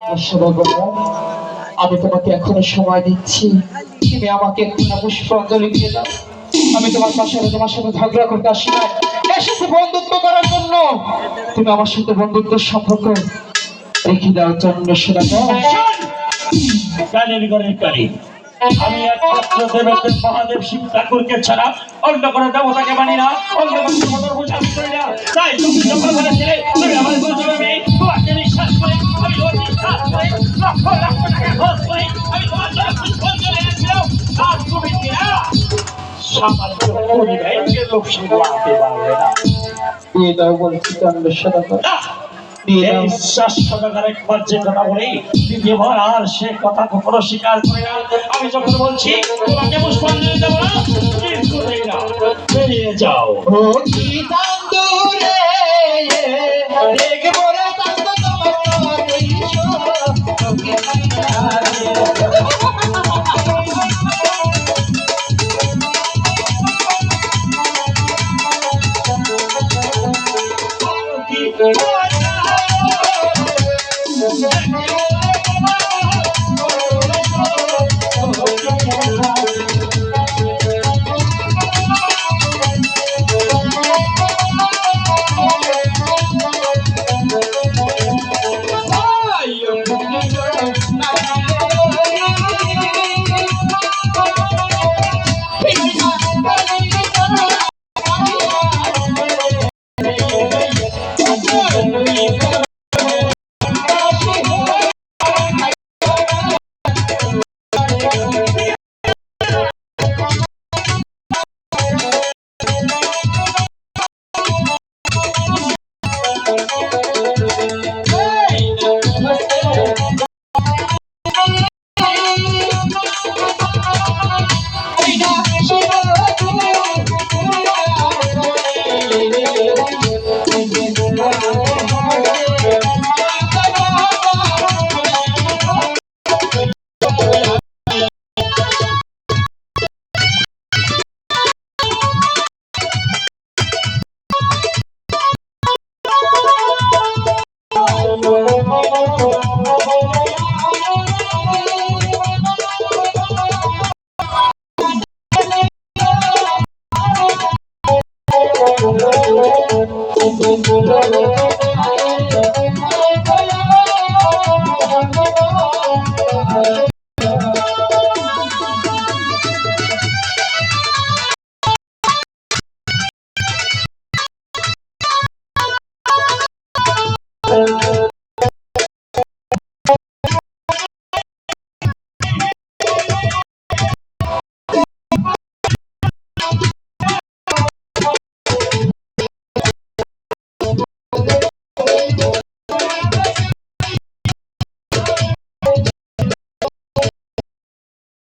আসলে বাবা, আমি তোমাকে এখনো সময় দিচ্ছি। তুমি আমাকে একটু না পুষ্পাঞ্জলি দিয়ে দাও। আমি তোমার সাথে ঝগড়া করতে আসি না, এসেছি বন্ধুত্ব করার জন্য। তুমি আমার সাথে বন্ধুত্বের সম্পর্ক রেখে দাও চন্দ্রশোনা। কালের ঘরের কালী, আমি একমাত্র দেবতার মহাদেব শিব ঠাকুরকে ছাড়া অন্য কোনো দেবতাকে মানি না, অন্য কোনো দেবতার পূজা আমি করি না। তাই তুমি যখন বলেছিলে তুমি আমার বলছো আমি তোমাকে বিশ্বাস করি, আমি ওর বিশ্বাস করি, লক্ষ লক্ষ টাকা খরচ করি আমি তোমার জন্য পুষ্পাঞ্জলি এনেছিলাম। আর তুমি কিনা সামান্য পরিবারের লোক সামলাতে পারবে না। দিয়ে দাও বলছি চন্দ্রশোনা। এই শাশ্বতকার একবার যে কথা বলি দ্বিতীয়বার আর সে কথা কখনো স্বীকার করে না। আমি যখন বলছি তোমাকে পুষ্পাঞ্জলি দেবো না, কিন্তু দেই না, বেরিয়ে যাও। ও কি তান্দুরে দেখবো রে তান্দ তোমার কি